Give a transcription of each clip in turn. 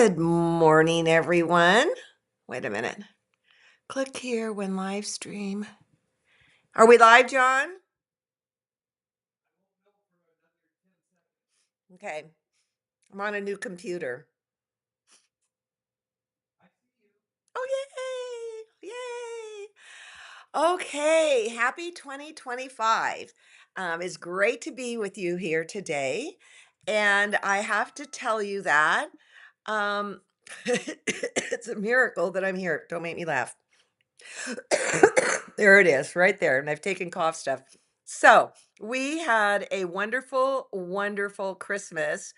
Good morning, everyone. Wait a minute. Click here when live stream. Are we live, John? Okay. I'm on a new computer. Oh, yay! Yay! Okay. Happy 2025. It's great to be with you here today. And I have to tell you that um, it's a miracle that I'm here. Don't make me laugh. There it is, right there. And I've taken cough stuff. So we had a wonderful, wonderful Christmas.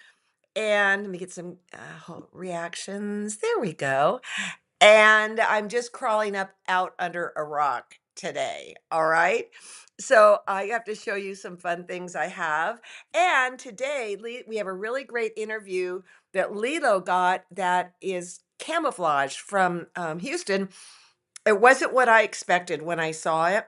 And let me get some reactions. There we go. And I'm just crawling up out under a rock today. All right. So I have to show you some fun things I have. And today we have a really great interview that Lilo got that is camouflage from Houston. It wasn't what I expected when I saw it.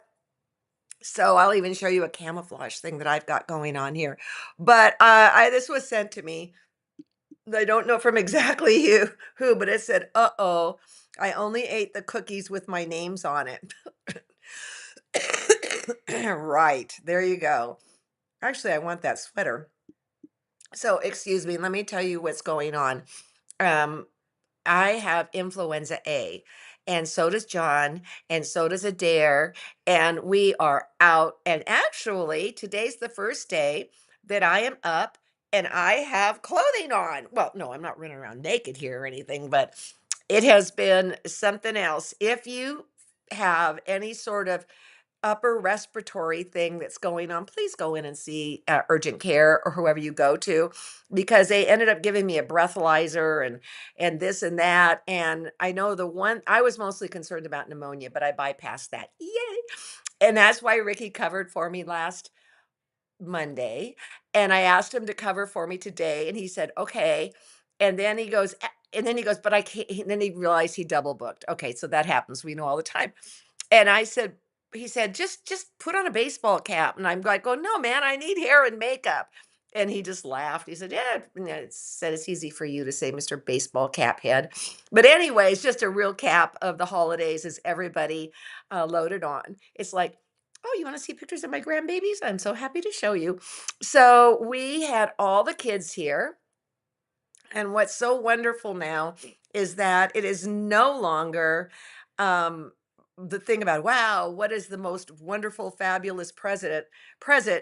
So I'll even show you a camouflage thing that I've got going on here. But this was sent to me. I don't know from exactly who, but it said, "Uh-oh, I only ate the cookies with my names on it." Right, there you go. Actually, I want that sweater. So excuse me, let me tell you what's going on. Um, I have influenza A, and so does John, and so does Adair, and we are out. And actually, today's the first day that I am up and I have clothing on. Well, no, I'm not running around naked here or anything, but it has been something else. If you have any sort of upper respiratory thing that's going on, please go in and see urgent care or whoever you go to, because they ended up giving me a breathalyzer and this and that. And I know the one I was mostly concerned about pneumonia, but I bypassed that. Yay! And that's why Ricky covered for me last Monday. And I asked him to cover for me today, and he said, okay. And then he goes, but I can't. And then he realized he double booked. Okay, so that happens. We know all the time. And I said, he said, just put on a baseball cap. And I'm like, oh no, man, I need hair and makeup. And he just laughed. He said, yeah, said it's easy for you to say, Mr. Baseball Cap Head. But anyway, it's just a real cap of the holidays as everybody loaded on. It's like, oh, you want to see pictures of my grandbabies? I'm so happy to show you. So we had all the kids here. And what's so wonderful now is that it is no longer um, the thing about, wow, what is the most wonderful, fabulous present.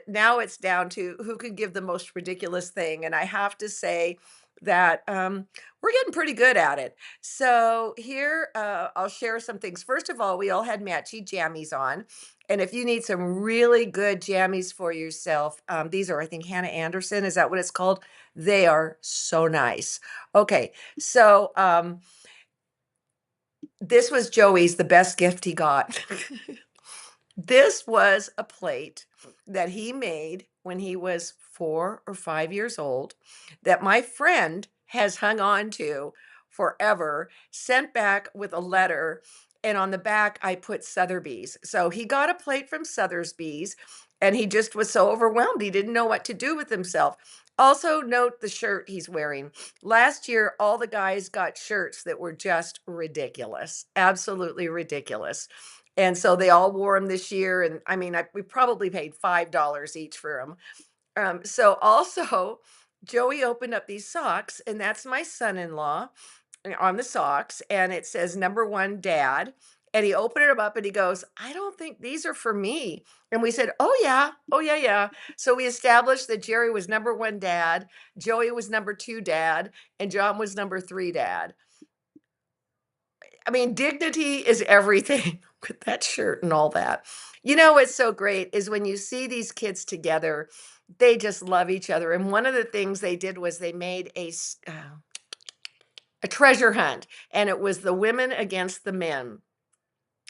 Now it's down to who can give the most ridiculous thing. And I have to say that we're getting pretty good at it. So here, I'll share some things. First of all, we all had matchy jammies on. And if you need some really good jammies for yourself, these are, I think, Hannah Anderson. Is that what it's called? They are so nice. Okay, so this was Joey's the best gift he got. This was a plate that he made when he was 4 or 5 years old that my friend has hung on to forever, sent back with a letter, and on the back I put Sotheby's. So he got a plate from Sotheby's and he just was so overwhelmed. He didn't know what to do with himself. Also, note the shirt he's wearing. Last year, all the guys got shirts that were just ridiculous, absolutely ridiculous. And so they all wore them this year. And I mean, we probably paid $5 each for them. So also, Joey opened up these socks, and that's my son-in-law on the socks, and it says number one dad. And he opened them up and he goes, I don't think these are for me. And we said, oh yeah, yeah. So we established that Jerry was number one dad, Joey was number two dad, and John was number three dad. I mean, dignity is everything with that shirt and all that. You know what's so great is when you see these kids together, they just love each other. And one of the things they did was they made a treasure hunt, and it was the women against the men.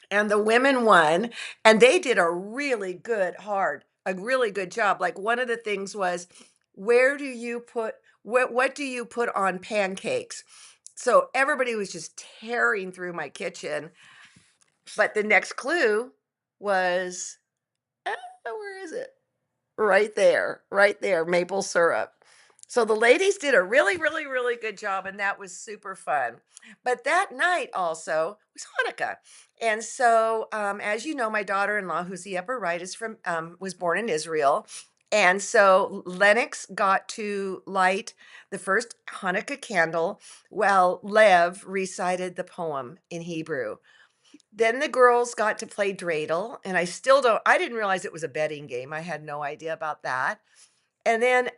And the women won, and they did a really good job. Like one of the things was, where do you put what do you put on pancakes? So everybody was just tearing through my kitchen. But the next clue was, where is it? Right there, maple syrup. So the ladies did a really, really, really good job, and that was super fun. But that night also was Hanukkah. And so, as you know, my daughter-in-law, who's the upper right, is from was born in Israel. And so Lennox got to light the first Hanukkah candle while Lev recited the poem in Hebrew. Then the girls got to play dreidel, and I didn't realize it was a betting game. I had no idea about that. And then,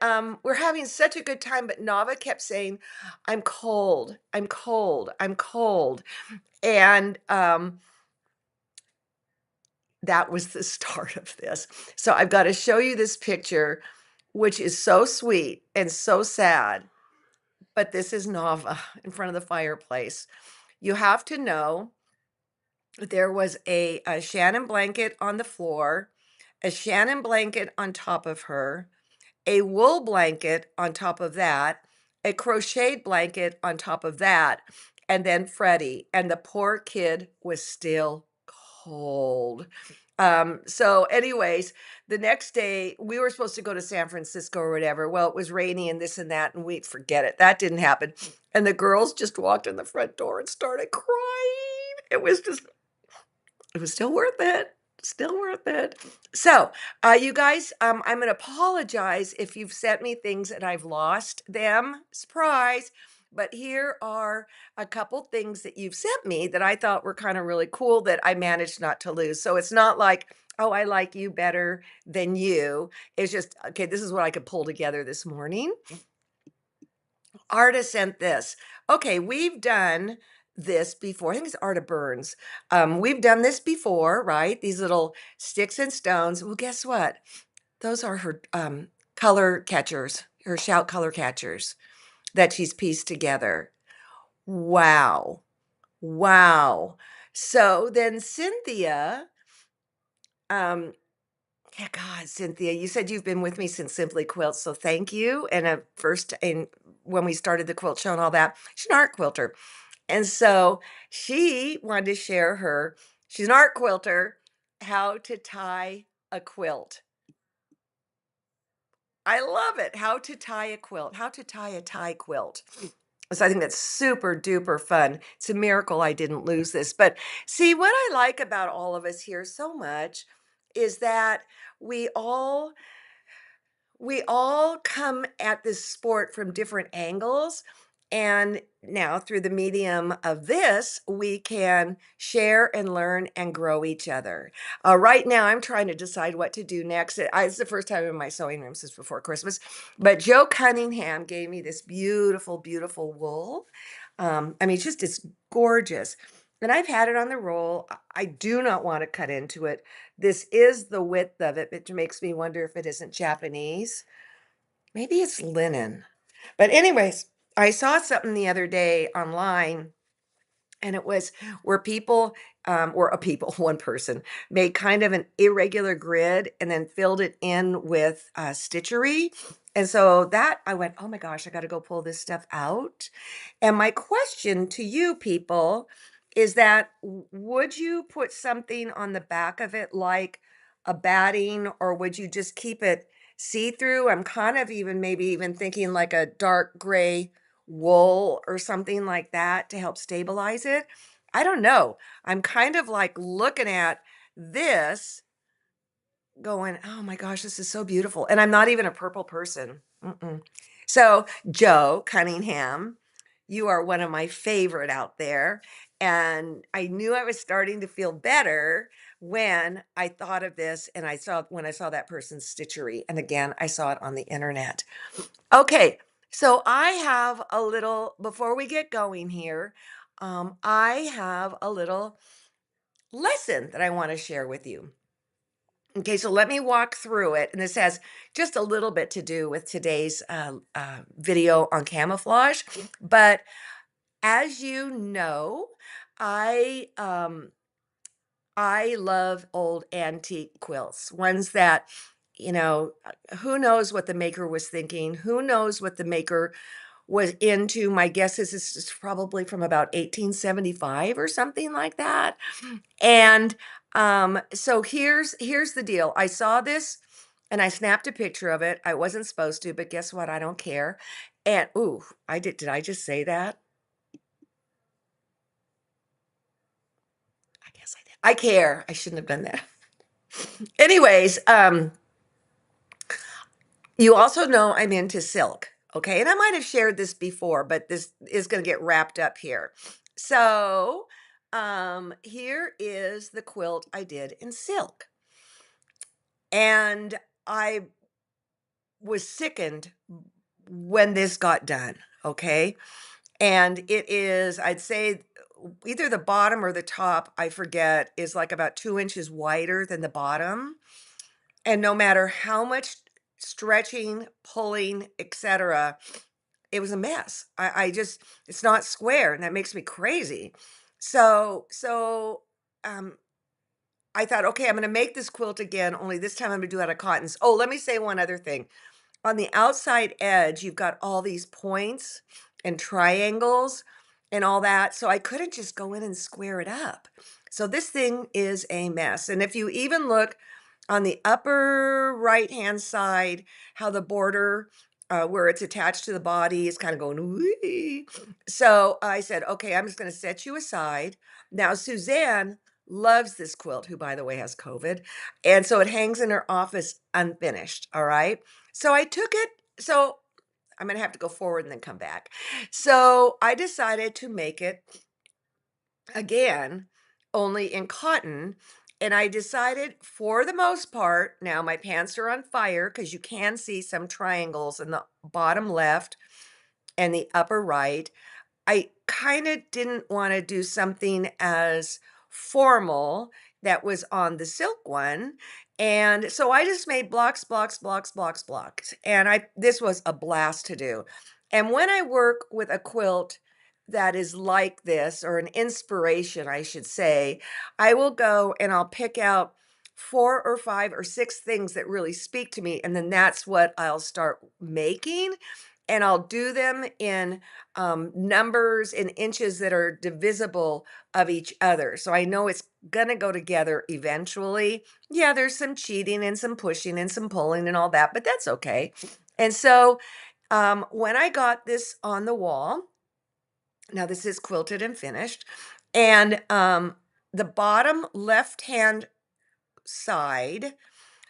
we're having such a good time, but Nava kept saying, "I'm cold, I'm cold, I'm cold." And, that was the start of this. So I've gotta show you this picture, which is so sweet and so sad, but this is Nava in front of the fireplace. You have to know there was a Shannon blanket on the floor, a Shannon blanket on top of her, a wool blanket on top of that, a crocheted blanket on top of that, and then Freddie, and the poor kid was still cold. So anyways, the next day we were supposed to go to San Francisco or whatever. Well, it was rainy and this and that, and we forget it. That didn't happen. And the girls just walked in the front door and started crying. It was still worth it. Still worth it. So, you guys, I'm going to apologize if you've sent me things and I've lost them. Surprise. But here are a couple things that you've sent me that I thought were kind of really cool that I managed not to lose. So it's not like, oh, I like you better than you. It's just, okay, this is what I could pull together this morning. Arta sent this. Okay, we've done this before. I think it's Arta Burns. We've done this before, right? These little sticks and stones. Well, guess what? Those are her color catchers, her shout color catchers that she's pieced together. Wow. Wow. So then Cynthia, um, yeah, God, Cynthia, you said you've been with me since Simply Quilts, so thank you. And first, and when we started the quilt show and all that, she's an art quilter, and so she wanted to share her. She's an art quilter, how to tie a quilt. I love it. How to tie a quilt. How to tie a tie quilt. So I think that's super duper fun. It's a miracle I didn't lose this. But see, what I like about all of us here so much is that we all we all come at this sport from different angles. And now, through the medium of this, we can share and learn and grow each other. Right now, I'm trying to decide what to do next. It's the first time in my sewing room since before Christmas. But Joe Cunningham gave me this beautiful, beautiful wool. I mean, it's gorgeous. And I've had it on the roll. I do not want to cut into it. This is the width of it, which makes me wonder if it isn't Japanese. Maybe it's linen. But anyways, I saw something the other day online, and it was where people, or a people, one person made kind of an irregular grid and then filled it in with stitchery. And so that I went, oh my gosh, I got to go pull this stuff out. And my question to you people is that would you put something on the back of it like a batting, or would you just keep it see through? I'm kind of even maybe even thinking like a dark gray wool or something like that to help stabilize it. I don't know. I'm kind of like looking at this going, oh my gosh, this is so beautiful. And I'm not even a purple person. Mm-mm. So, Joe Cunningham, you are one of my favorite out there. And I knew I was starting to feel better when I thought of this and when I saw that person's stitchery. And again, I saw it on the internet. Okay, so I have a little, before we get going here, I have a little lesson that I want to share with you. Okay, so let me walk through it. And this has just a little bit to do with today's video on camouflage. But as you know, I um, I love old antique quilts, ones that, who knows what the maker was thinking? Who knows what the maker was into? My guess is this is probably from about 1875 or something like that. And so here's the deal. I saw this. and I snapped a picture of it. I wasn't supposed to, but guess what? I don't care. And ooh, did I just say that? I guess I did. I care. I shouldn't have done that. Anyways, you also know I'm into silk, okay? And I might have shared this before, but this is going to get wrapped up here. So, here is the quilt I did in silk. And I was sickened when this got done, okay? And it is, I'd say, either the bottom or the top, I forget, is like about 2 inches wider than the bottom. And no matter how much stretching, pulling, etc., it was a mess. I just, it's not square, and that makes me crazy. So um I thought, okay, I'm gonna make this quilt again, only this time I'm gonna do it out of cottons. Oh, let me say one other thing. On the outside edge, you've got all these points and triangles and all that. So I couldn't just go in and square it up. So this thing is a mess. And if you even look on the upper right hand side, how the border where it's attached to the body is kind of going, wee. So I said, okay, I'm just going to set you aside. Now, Suzanne loves this quilt, who, by the way, has COVID. And so it hangs in her office unfinished. All right. So I took it. So I'm going to have to go forward and then come back. So I decided to make it again, only in cotton. And I decided, for the most part, now my pants are on fire because you can see some triangles in the bottom left and the upper right. I kind of didn't want to do something as formal that was on the silk one. And so I just made blocks, blocks, blocks, blocks, blocks. And this was a blast to do. And when I work with a quilt that is like this, or an inspiration, I should say, I will go and I'll pick out 4 or 5 or 6 things that really speak to me. And then that's what I'll start making. And I'll do them in numbers in inches that are divisible of each other. So I know it's going to go together eventually. Yeah, there's some cheating and some pushing and some pulling and all that, but that's okay. And so when I got this on the wall, now this is quilted and finished, and the bottom left hand side,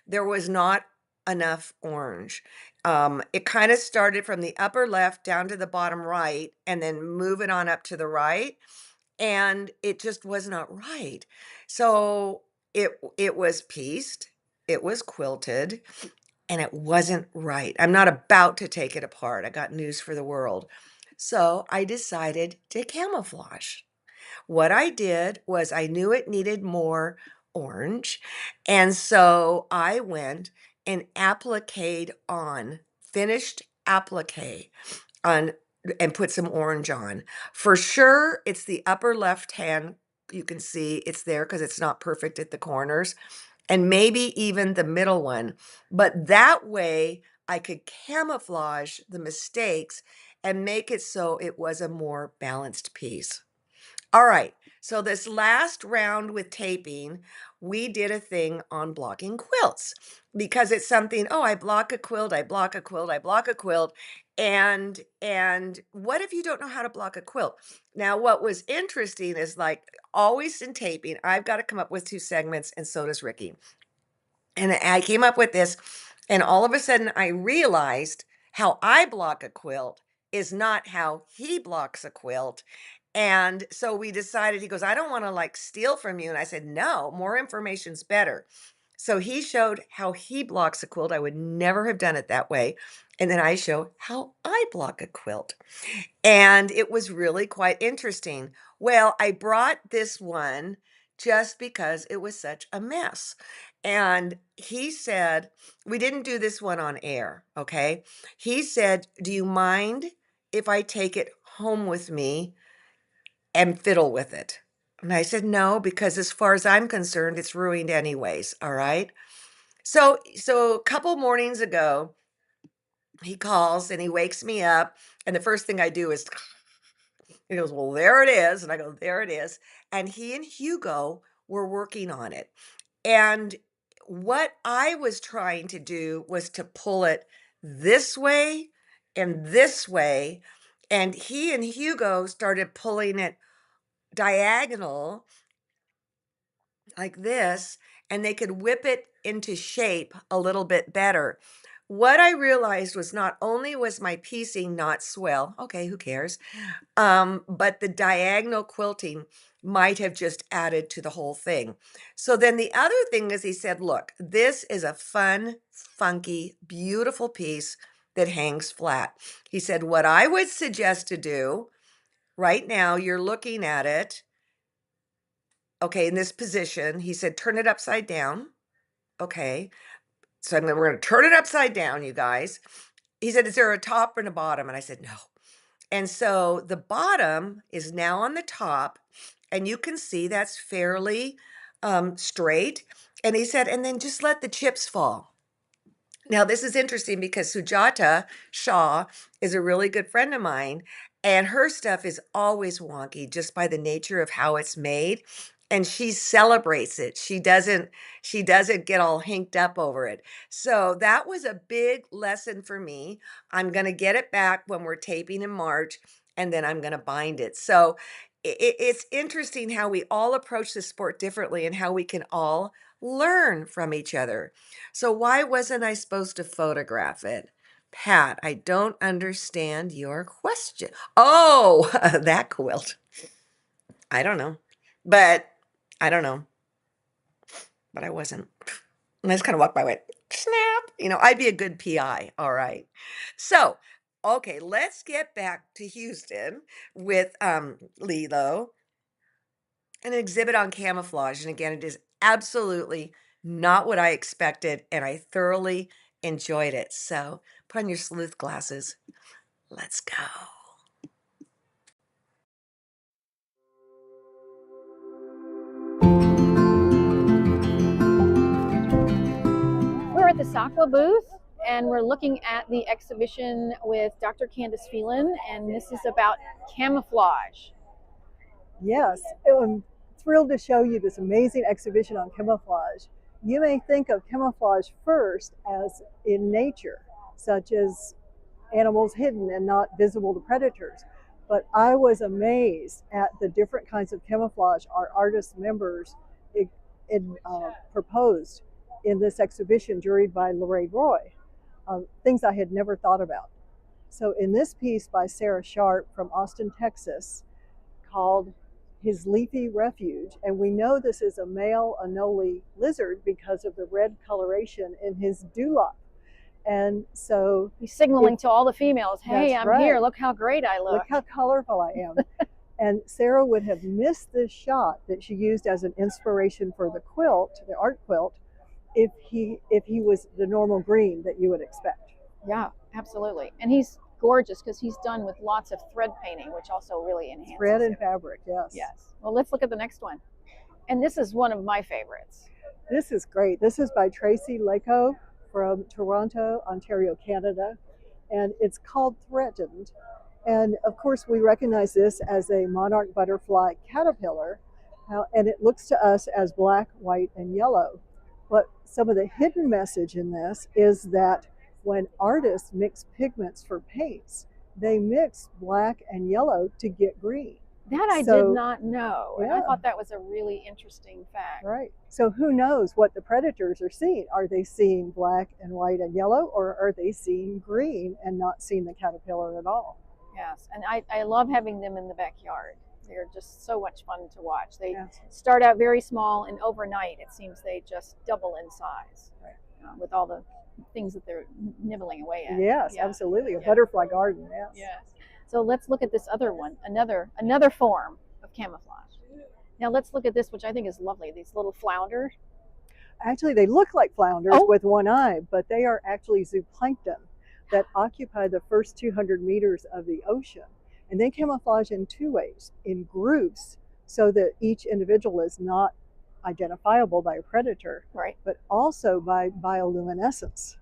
there was not enough orange. It kind of started from the upper left down to the bottom right and then moving on up to the right. And it just was not right. So it was pieced, it was quilted, and it wasn't right. I'm not about to take it apart. I got news for the world. So I decided to camouflage. What I did was I knew it needed more orange, and so I went and appliqued on, finished applique on, and put some orange on. For sure, it's the upper left hand. You can see it's there because it's not perfect at the corners, and maybe even the middle one. But that way I could camouflage the mistakes and make it so it was a more balanced piece. All right. So this last round with taping, we did a thing on blocking quilts because it's something, oh, I block a quilt, I block a quilt, I block a quilt. And what if you don't know how to block a quilt? Now, what was interesting is, like always in taping, I've got to come up with 2 segments, and so does Ricky. And I came up with this, and all of a sudden I realized how I block a quilt is not how he blocks a quilt. And so we decided, he goes, I don't want to like steal from you. And I said, no, more information's better. So he showed how he blocks a quilt. I would never have done it that way. And then I show how I block a quilt. And it was really quite interesting. Well, I brought this one just because it was such a mess. And he said, we didn't do this one on air, okay? He said, do you mind if I take it home with me and fiddle with it? And I said, no, because as far as I'm concerned, it's ruined anyways, all right? So a couple mornings ago, he calls and he wakes me up, and the first thing I do is he goes, well, there it is. And I go, there it is. And he and Hugo were working on it. And what I was trying to do was to pull it this way and this way, and he and Hugo started pulling it diagonal like this, and they could whip it into shape a little bit better. What I realized was not only was my piecing not swell, okay, who cares? But the diagonal quilting might have just added to the whole thing. So then the other thing is he said, look, this is a fun, funky, beautiful piece that hangs flat. He said, what I would suggest to do right now, you're looking at it, okay, in this position. He said, turn it upside down. Okay. So we're going to turn it upside down, you guys. He said, is there a top and a bottom? And I said, no. And so the bottom is now on the top, and you can see that's fairly straight. And he said, and then just let the chips fall. Now, this is interesting because Sujata Shah is a really good friend of mine, and her stuff is always wonky just by the nature of how it's made. And she celebrates it. She doesn't get all hinked up over it. So that was a big lesson for me. I'm going to get it back when we're taping in March, and then I'm going to bind it. So it's interesting how we all approach the sport differently and how we can all learn from each other. So why wasn't I supposed to photograph it? Pat, I don't understand your question. Oh, that quilt. I don't know. But I don't know. But I wasn't. And I just kind of walked by, went, snap. I'd be a good PI. All right. So, okay, let's get back to Houston with Lilo, an exhibit on camouflage. And again, it is absolutely not what I expected, and I thoroughly enjoyed it. So put on your sleuth glasses. Let's go. We're at the SAQA booth and we're looking at the exhibition with Dr. Candice Phelan, and this is about camouflage. Yes, I'm thrilled to show you this amazing exhibition on camouflage. You may think of camouflage first as in nature, such as animals hidden and not visible to predators. But I was amazed at the different kinds of camouflage our artist members proposed in this exhibition, juried by Lorraine Roy, things I had never thought about. So in this piece by Sarah Sharp from Austin, Texas, called His Leafy Refuge, and we know this is a male anole lizard because of the red coloration in his dewlap. And so he's signaling to all the females, hey, I'm right. Here, look how great I look. Look how colorful I am. And Sarah would have missed this shot that she used as an inspiration for the quilt, the art quilt, if he was the normal green that you would expect. Yeah, absolutely. And he's gorgeous because he's done with lots of thread painting, which also really enhances thread and fabric. Yes. Yes. Well, let's look at the next one. And this is one of my favorites. This is great. This is by Tracy Lako from Toronto, Ontario, Canada, and it's called Threatened. And of course, we recognize this as a monarch butterfly caterpillar, and it looks to us as black, white, and yellow. But some of the hidden message in this is that when artists mix pigments for paints, they mix black and yellow to get green. That I did not know. Yeah. And I thought that was a really interesting fact. Right. So who knows what the predators are seeing? Are they seeing black and white and yellow, or are they seeing green and not seeing the caterpillar at all? Yes. And I love having them in the backyard. They're just so much fun to watch. They start out very small, and overnight it seems they just double in size, with all the things that they're nibbling away at. Yes, absolutely. A butterfly garden, yes. Yes. So let's look at this other one, another form of camouflage. Now let's look at this, which I think is lovely, these little flounders. Actually, they look like flounders with one eye, but they are actually zooplankton that occupy the first 200 meters of the ocean. And they camouflage in two ways, in groups, so that each individual is not identifiable by a predator, but also by bioluminescence.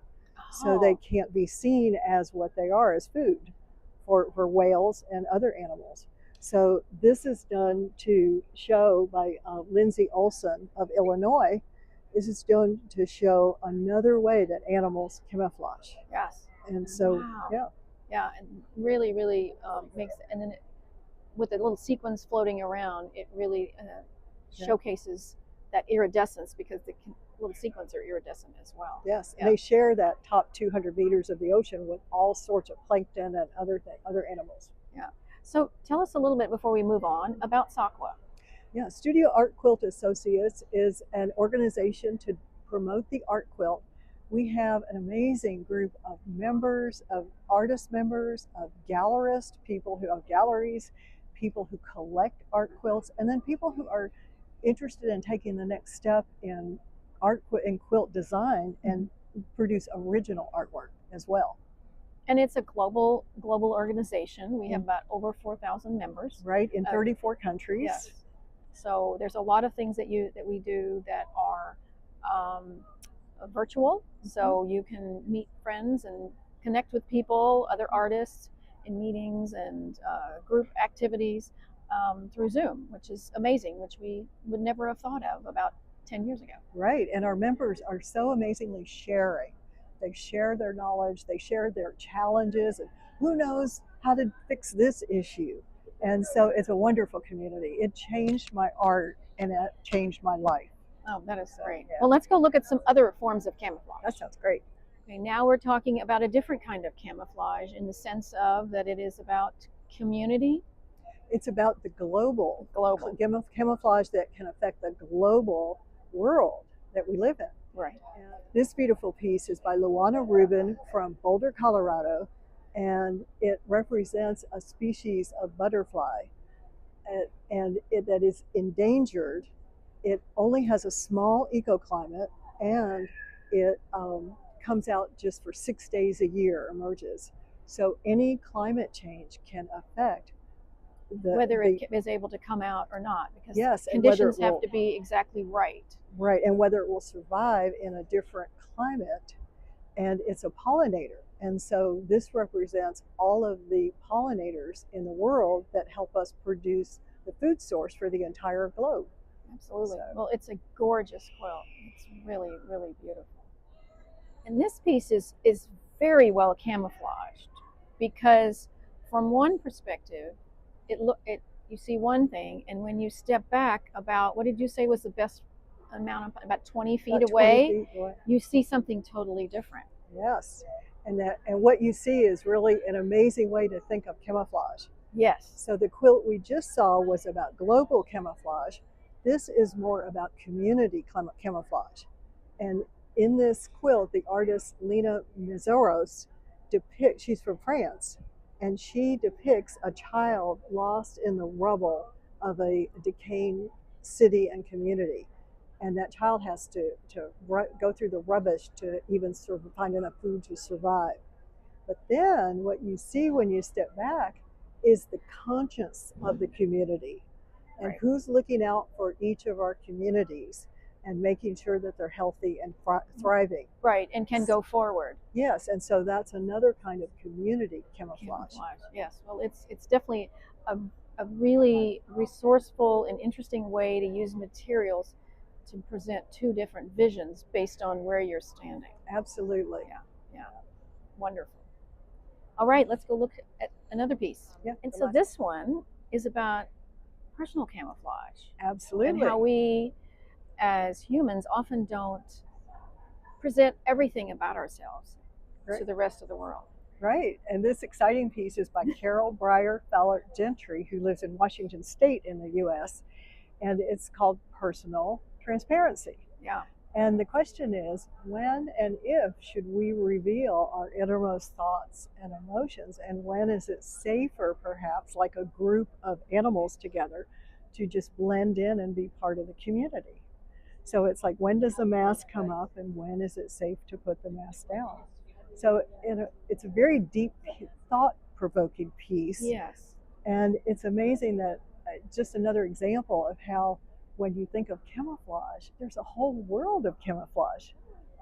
So they can't be seen as what they are, as food for whales and other animals. So this is done to show by Lindsay Olson of Illinois, this is done to show another way that animals camouflage. Yes. And so, wow. Yeah, and really, really makes, and then with the little sequins floating around, it really showcases that iridescence, because the little sequins are iridescent as well. Yes, and they share that top 200 meters of the ocean with all sorts of plankton and other animals. Yeah. So tell us a little bit before we move on about SAQA. Yeah, Studio Art Quilt Associates is an organization to promote the art quilt. We have an amazing group of members, of artist members, of gallerists, people who have galleries, people who collect art quilts, and then people who are interested in taking the next step in art and quilt design and produce original artwork as well. And it's a global organization. We have about over 4,000 members. Right, in 34 countries. Yes. So there's a lot of things that we do that are virtual. So you can meet friends and connect with people, other artists, in meetings and group activities through Zoom, which is amazing, which we would never have thought of about 10 years ago. Right, and our members are so amazingly sharing. They share their knowledge, they share their challenges, and who knows how to fix this issue. And so it's a wonderful community. It changed my art and it changed my life. Oh, that is great. Yeah. Well, let's go look at some other forms of camouflage. That sounds great. Okay, now we're talking about a different kind of camouflage, in the sense of that it is about community. It's about the global camouflage that can affect the global world that we live in. Right. And this beautiful piece is by Luanna Rubin from Boulder, Colorado, and it represents a species of butterfly that is endangered. It only has a small ecoclimate, and it comes out just for 6 days a year, emerges. So any climate change can affect whether it is able to come out or not, because yes, conditions have to be exactly right. Right, and whether it will survive in a different climate. And it's a pollinator. And so this represents all of the pollinators in the world that help us produce the food source for the entire globe. Absolutely. So, well, it's a gorgeous quilt. It's really, really beautiful. And this piece is very well camouflaged, because from one perspective, you see one thing, and when you step back about, what did you say was the best amount of, about 20 feet away, you see something totally different. Yes, and what you see is really an amazing way to think of camouflage. Yes. So the quilt we just saw was about global camouflage. This is more about community camouflage. And in this quilt, the artist Lina Mizoros depicts, she's from France, and she depicts a child lost in the rubble of a decaying city and community. And that child has to go through the rubbish to even find enough food to survive. But then what you see when you step back is the conscience of the community, and who's looking out for each of our communities and making sure that they're healthy and thriving. Right, and can go forward. Yes, and so that's another kind of community camouflage. Yes, well, it's definitely a really resourceful and interesting way to use materials to present two different visions based on where you're standing. Absolutely. Yeah. Wonderful. All right, let's go look at another piece. Yeah. And so this one is about personal camouflage. Absolutely. And how we, as humans, often don't present everything about ourselves to the rest of the world. Right. And this exciting piece is by Caryl, Bryer, Fallert-Gentry, who lives in Washington State in the U.S., and it's called Personal Transparency. Yeah. And the question is, when and if should we reveal our innermost thoughts and emotions? And when is it safer, perhaps, like a group of animals together, to just blend in and be part of the community? So it's like, when does the mask come up, and when is it safe to put the mask down? So it's a very deep, thought-provoking piece. Yes. And it's amazing that just another example of how, when you think of camouflage, there's a whole world of camouflage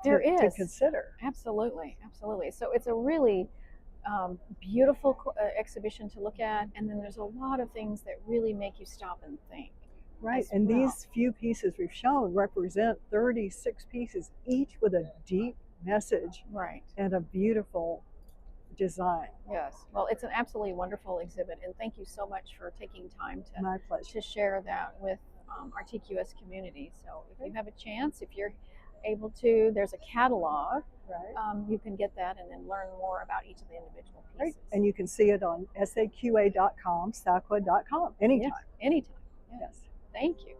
to consider. Absolutely, absolutely. So it's a really beautiful exhibition to look at, and then there's a lot of things that really make you stop and think. Right. as And well. these few pieces we've shown represent 36 pieces, each with a deep message Right. and a beautiful design. Yes. Well, it's an absolutely wonderful exhibit, and thank you so much for taking time My pleasure. to share that with our TQS community. So if you have a chance, if you're able to, there's a catalog. Right. You can get that and then learn more about each of the individual Right. pieces. And you can see it on SAQA.com, SAQA.com, anytime. Yes, anytime. Yes. Thank you.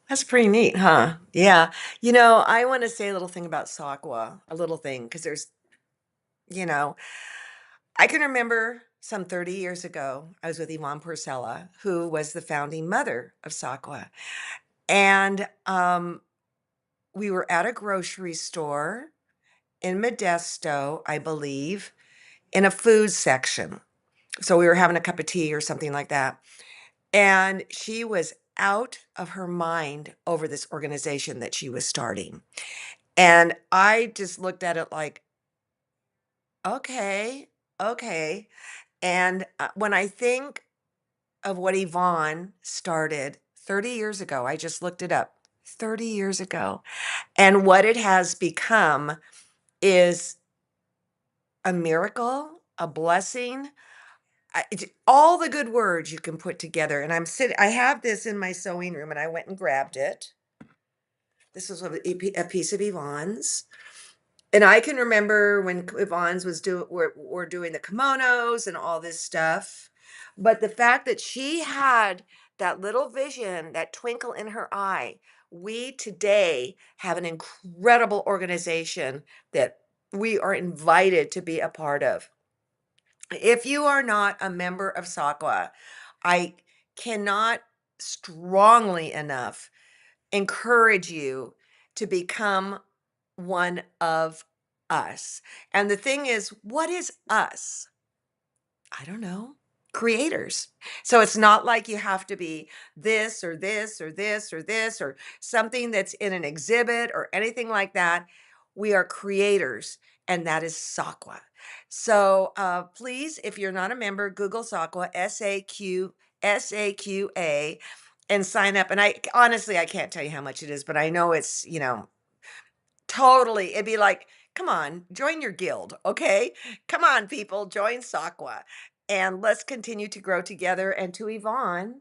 That's pretty neat, huh? Yeah. I want to say a little thing about SAQA, a little thing, because you know, I can remember some 30 years ago, I was with Yvonne Porcella, who was the founding mother of SAQA. And we were at a grocery store in Modesto, I believe, in a food section. So we were having a cup of tea or something like that. And she was out of her mind over this organization that she was starting. And I just looked at it like, okay, okay. And when I think of what Yvonne started 30 years ago, I just looked it up 30 years ago, and what it has become is a miracle, a blessing. All the good words you can put together. And I have this in my sewing room, and I went and grabbed it. This was a piece of Yvonne's. And I can remember when Yvonne's were doing the kimonos and all this stuff. But the fact that she had that little vision, that twinkle in her eye, we today have an incredible organization that we are invited to be a part of. If you are not a member of SAQA, I cannot strongly enough encourage you to become one of us. And the thing is, what is us? I don't know. creators. So it's not like you have to be this or this or this or this or something that's in an exhibit or anything like that. We are creators, and that is SAQA. So please, if you're not a member, Google SAQA, SAQA, and sign up. And I honestly, I can't tell you how much it is, but I know it's, totally. It'd be like, come on, join your guild, okay? Come on, people, join SAQA. And let's continue to grow together. And to Yvonne,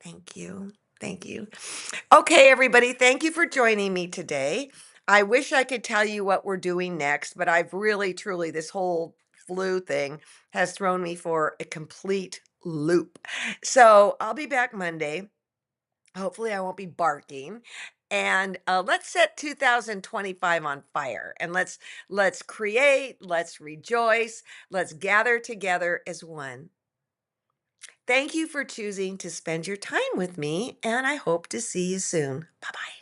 thank you. Thank you. Okay, everybody, thank you for joining me today. I wish I could tell you what we're doing next, but I've really, truly, this whole flu thing has thrown me for a complete loop. So I'll be back Monday. Hopefully, I won't be barking. And let's set 2025 on fire, and let's create, let's rejoice, let's gather together as one. Thank you for choosing to spend your time with me, and I hope to see you soon. Bye bye.